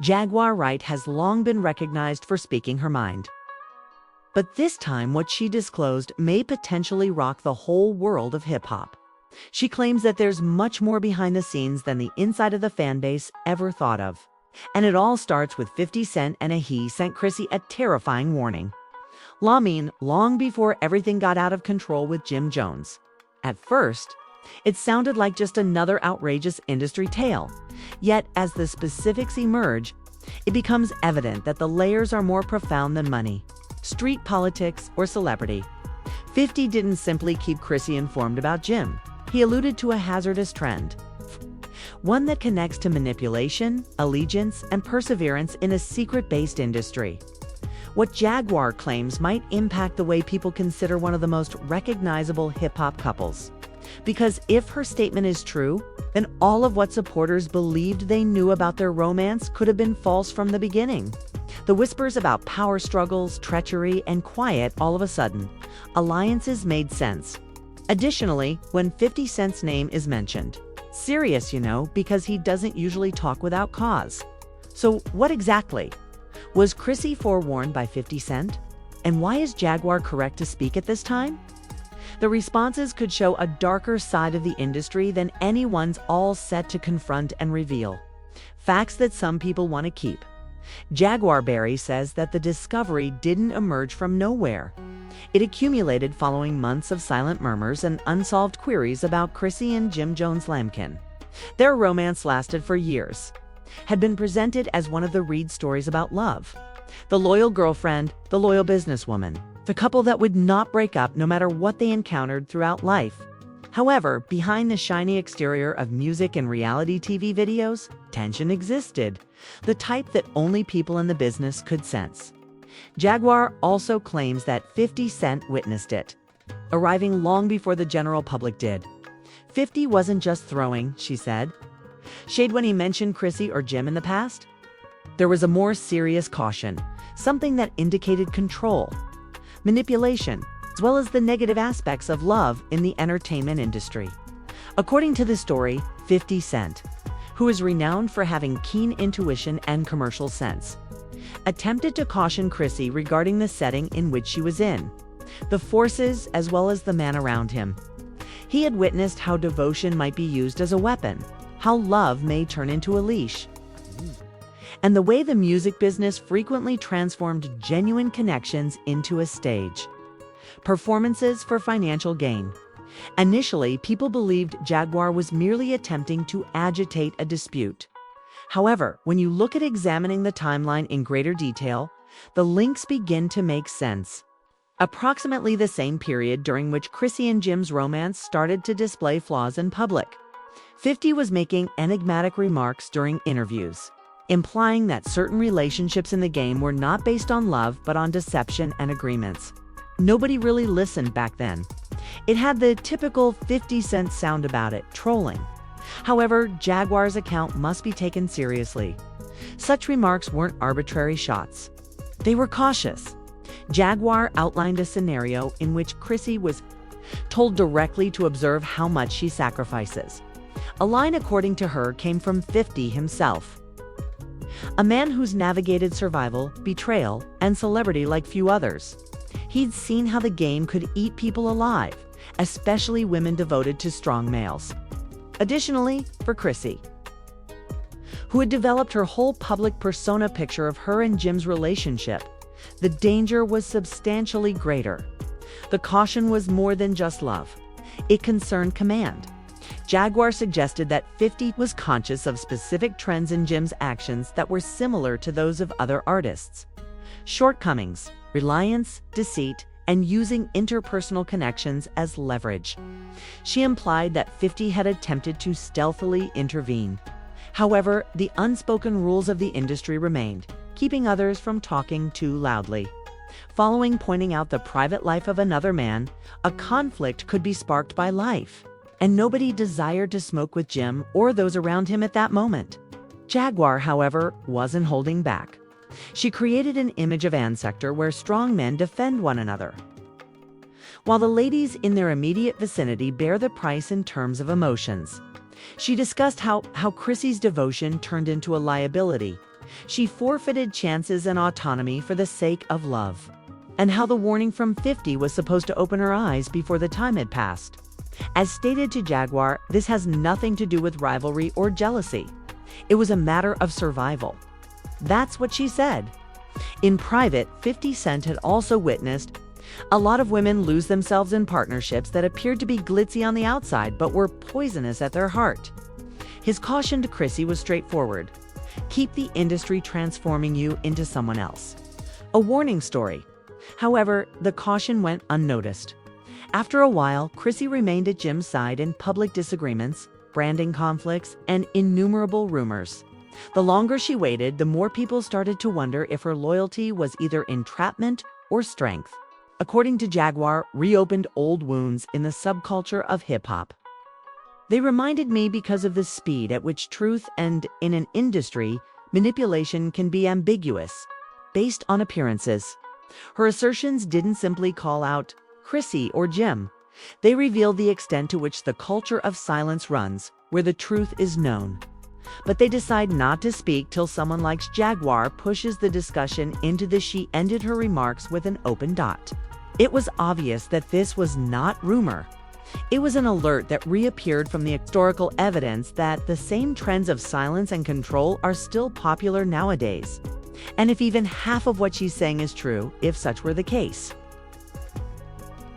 Jaguar Wright has long been recognized for speaking her mind. But this time, what she disclosed may potentially rock the whole world of hip-hop. She claims that there's much more behind the scenes than the inside of the fan base ever thought of. And it all starts with 50 Cent and he sent Chrissy a terrifying warning. Long before everything got out of control with Jim Jones. At first, it sounded like just another outrageous industry tale. Yet, as the specifics emerge, it becomes evident that the layers are more profound than money, street politics, or celebrity. 50 didn't simply keep Chrissy informed about Jim. He alluded to a hazardous trend. One that connects to manipulation, allegiance, and perseverance in a secret-based industry. What Jaguar claims might impact the way people consider one of the most recognizable hip-hop couples. Because if her statement is true, then all of what supporters believed they knew about their romance could have been false from the beginning. The whispers about power struggles, treachery, and quiet all of a sudden, alliances made sense. Additionally, when 50 Cent's name is mentioned, serious, because he doesn't usually talk without cause. So what exactly? Was Chrissy forewarned by 50 Cent? And why is Jaguar correct to speak at this time? The responses could show a darker side of the industry than anyone's all set to confront and reveal. Facts that some people want to keep. Jaguar Berry says that the discovery didn't emerge from nowhere. It accumulated following months of silent murmurs and unsolved queries about Chrissy and Jim Jones' Lampkin. Their romance lasted for years, had been presented as one of the Reed stories about love. The loyal girlfriend, the loyal businesswoman, the couple that would not break up no matter what they encountered throughout life. However, behind the shiny exterior of music and reality TV videos, tension existed, the type that only people in the business could sense. Jaguar also claims that 50 Cent witnessed it, arriving long before the general public did. 50 wasn't just throwing, she said, shade when he mentioned Chrissy or Jim in the past. There was a more serious caution, something that indicated control, manipulation, as well as the negative aspects of love in the entertainment industry. According to the story, 50 Cent, who is renowned for having keen intuition and commercial sense, attempted to caution Chrissy regarding the setting in which she was in, the forces as well as the man around him. He had witnessed how devotion might be used as a weapon, how love may turn into a leash, and the way the music business frequently transformed genuine connections into a stage. Performances for financial gain. Initially, people believed Jaguar was merely attempting to agitate a dispute. However, when you look at examining the timeline in greater detail, the links begin to make sense. Approximately the same period during which Chrissy and Jim's romance started to display flaws in public. 50 was making enigmatic remarks during interviews, implying that certain relationships in the game were not based on love but on deception and agreements. Nobody really listened back then. It had the typical 50 Cent sound about it, trolling. However, Jaguar's account must be taken seriously. Such remarks weren't arbitrary shots. They were cautious. Jaguar outlined a scenario in which Chrissy was told directly to observe how much she sacrifices. A line, according to her, came from 50 himself. A man who's navigated survival, betrayal, and celebrity like few others. He'd seen how the game could eat people alive, especially women devoted to strong males. Additionally, for Chrissy, who had developed her whole public persona picture of her and Jim's relationship, the danger was substantially greater. The caution was more than just love. It concerned command. Jaguar suggested that 50 was conscious of specific trends in Jim's actions that were similar to those of other artists. Shortcomings, reliance, deceit, and using interpersonal connections as leverage. She implied that 50 had attempted to stealthily intervene. However, the unspoken rules of the industry remained, keeping others from talking too loudly. Following pointing out the private life of another man, a conflict could be sparked by life, and nobody desired to smoke with Jim or those around him at that moment. Jaguar, however, wasn't holding back. She created an image of Ann Sector where strong men defend one another, while the ladies in their immediate vicinity bear the price in terms of emotions. She discussed how Chrissy's devotion turned into a liability, She forfeited chances and autonomy for the sake of love. And how the warning from 50 was supposed to open her eyes before the time had passed. As stated to Jaguar, this has nothing to do with rivalry or jealousy. It was a matter of survival. That's what she said. In private, 50 Cent had also witnessed a lot of women lose themselves in partnerships that appeared to be glitzy on the outside but were poisonous at their heart. His caution to Chrissy was straightforward. Keep the industry transforming you into someone else. A warning story. However, the caution went unnoticed. After a while, Chrissy remained at Jim's side in public disagreements, branding conflicts, and innumerable rumors. The longer she waited, the more people started to wonder if her loyalty was either entrapment or strength. According to Jaguar, reopened old wounds in the subculture of hip-hop. They reminded me because of the speed at which truth and, in an industry, manipulation can be ambiguous, based on appearances. Her assertions didn't simply call out Chrissy or Jim. They revealed the extent to which the culture of silence runs, where the truth is known. But they decide not to speak till someone like Jaguar pushes the discussion into the. She ended her remarks with an open dot. It was obvious that this was not rumor. It was an alert that reappeared from the historical evidence that the same trends of silence and control are still popular nowadays. And if even half of what she's saying is true, if such were the case.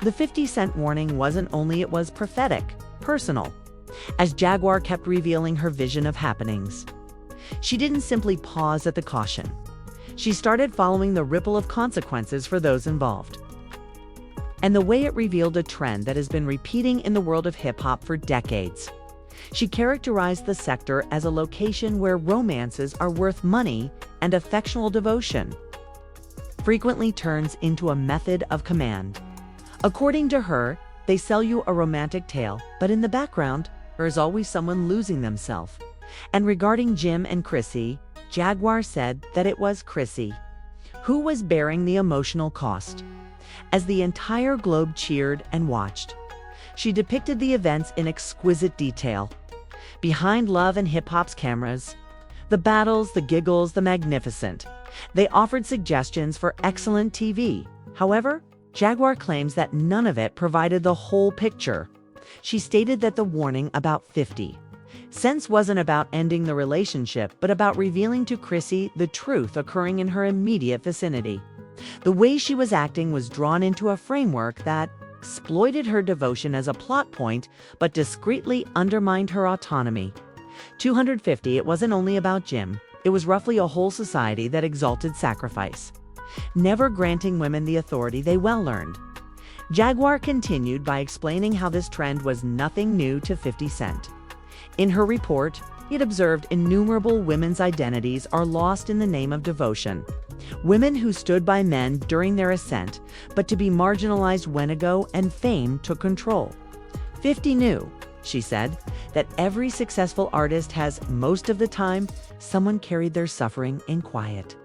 The 50 Cent warning wasn't only, it was prophetic, personal, as Jaguar kept revealing her vision of happenings. She didn't simply pause at the caution. She started following the ripple of consequences for those involved. And the way it revealed a trend that has been repeating in the world of hip-hop for decades. She characterized the sector as a location where romances are worth money and affectional devotion frequently turns into a method of command. According to her, they sell you a romantic tale, but in the background, there is always someone losing themselves. And regarding Jim and Chrissy, Jaguar said that it was Chrissy who was bearing the emotional cost. As the entire globe cheered and watched, she depicted the events in exquisite detail. Behind love and hip-hop's cameras, the battles, the giggles, the magnificent. They offered suggestions for excellent TV. However, Jaguar claims that none of it provided the whole picture. She stated that the warning about 50 Cent wasn't about ending the relationship, but about revealing to Chrissy the truth occurring in her immediate vicinity. The way she was acting was drawn into a framework that exploited her devotion as a plot point, but discreetly undermined her autonomy. 250, it wasn't only about Jim. It was roughly a whole society that exalted sacrifice, never granting women the authority they well earned. Jaguar continued by explaining how this trend was nothing new to 50 Cent. In her report, it observed innumerable women's identities are lost in the name of devotion. Women who stood by men during their ascent, but to be marginalized when ego and fame took control. 50 knew, she said, that every successful artist has, most of the time, someone carried their suffering in quiet.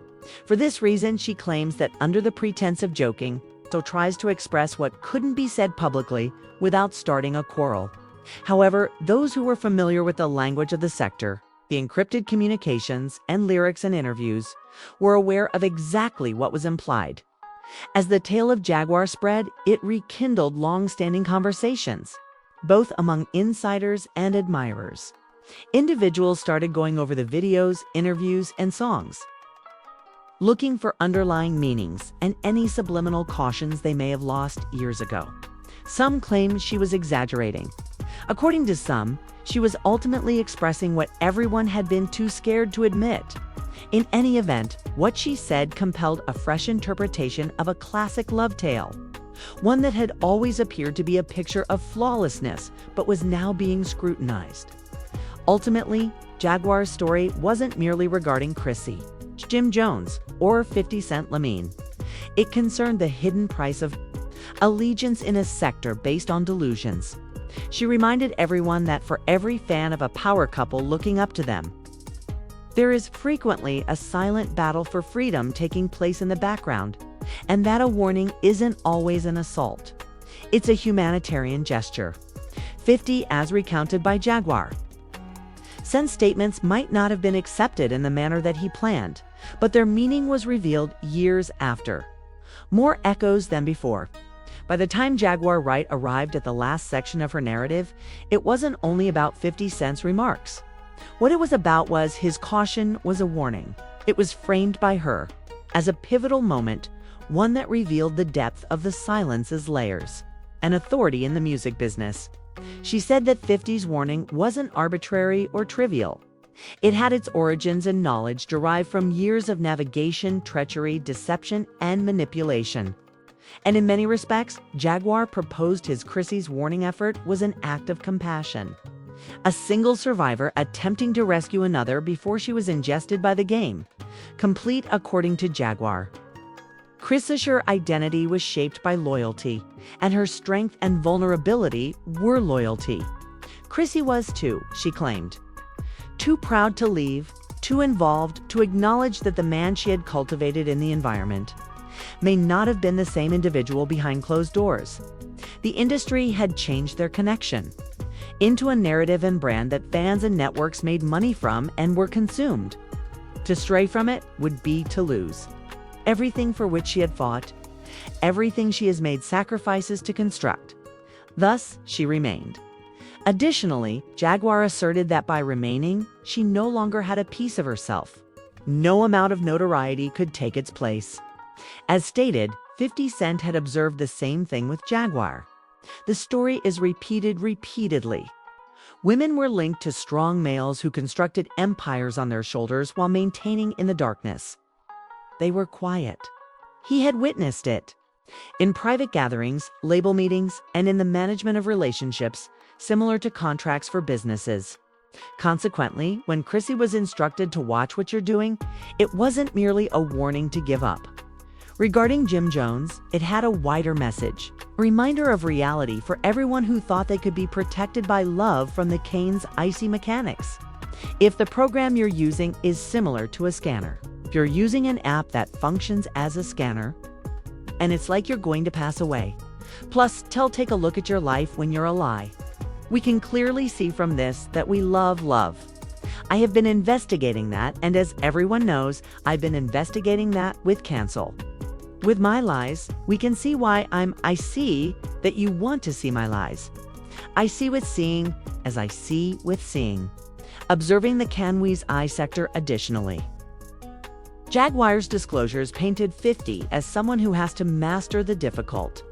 For this reason, she claims that under the pretense of joking, so tries to express what couldn't be said publicly without starting a quarrel. However, those who were familiar with the language of the sector, the encrypted communications and lyrics and interviews, were aware of exactly what was implied. As the tale of Jaguar spread, it rekindled long-standing conversations, both among insiders and admirers. Individuals started going over the videos, interviews, and songs, looking for underlying meanings and any subliminal cautions they may have lost years ago. Some claimed she was exaggerating. According to some, she was ultimately expressing what everyone had been too scared to admit. In any event, what she said compelled a fresh interpretation of a classic love tale, one that had always appeared to be a picture of flawlessness, but was now being scrutinized. Ultimately, Jaguar's story wasn't merely regarding Chrissy, Jim Jones, or 50 Cent Lamine. It concerned the hidden price of allegiance in a sector based on delusions. She reminded everyone that for every fan of a power couple looking up to them, there is frequently a silent battle for freedom taking place in the background, and that a warning isn't always an assault. It's a humanitarian gesture. 50, as recounted by Jaguar, Sen's statements might not have been accepted in the manner that he planned, but their meaning was revealed years after. More echoes than before. By the time Jaguar Wright arrived at the last section of her narrative, it wasn't only about 50 Cent's remarks. What it was about was his caution was a warning. It was framed by her as a pivotal moment, one that revealed the depth of the silence's layers. An authority in the music business. She said that 50's warning wasn't arbitrary or trivial. It had its origins and knowledge derived from years of navigation, treachery, deception, and manipulation. And in many respects, Jaguar proposed his Chrissy's warning effort was an act of compassion. A single survivor attempting to rescue another before she was ingested by the game. Complete according to Jaguar. Chrissy's identity was shaped by loyalty, and her strength and vulnerability were loyalty. Chrissy was too, she claimed. Too proud to leave, too involved to acknowledge that the man she had cultivated in the environment may not have been the same individual behind closed doors. The industry had changed their connection into a narrative and brand that fans and networks made money from and were consumed. To stray from it would be to lose everything for which she had fought, everything she has made sacrifices to construct. Thus, she remained. Additionally, Jaguar asserted that by remaining, she no longer had a piece of herself. No amount of notoriety could take its place. As stated, 50 Cent had observed the same thing with Jaguar. The story is repeated repeatedly. Women were linked to strong males who constructed empires on their shoulders while maintaining in the darkness. They were quiet. He had witnessed it. In private gatherings, label meetings, and in the management of relationships, similar to contracts for businesses. Consequently, when Chrissy was instructed to watch what you're doing, it wasn't merely a warning to give up. Regarding Jim Jones, it had a wider message, a reminder of reality for everyone who thought they could be protected by love from the cane's icy mechanics. If the program you're using is similar to a scanner, if you're using an app that functions as a scanner, and it's like you're going to pass away, plus take a look at your life when you're a lie. We can clearly see from this that we love love. I have been investigating that, and as everyone knows, I've been investigating that with cancel. With my lies, we can see why I see that you want to see my lies. I see with seeing as I see with seeing. Observing the Canwee's eye sector additionally. Jaguar's disclosures painted 50 as someone who has to master the difficult.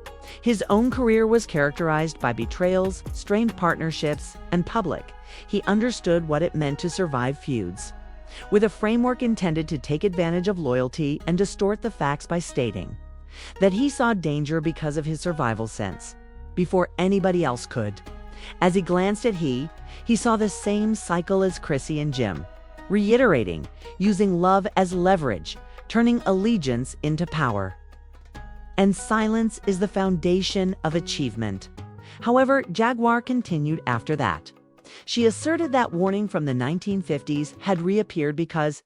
His own career was characterized by betrayals, strained partnerships, and public. He understood what it meant to survive feuds, with a framework intended to take advantage of loyalty and distort the facts by stating that he saw danger because of his survival sense, before anybody else could. As he glanced at he saw the same cycle as Chrissy and Jim, reiterating, using love as leverage, turning allegiance into power. And silence is the foundation of achievement. However, Jaguar continued after that. She asserted that warning from the 1950s had reappeared because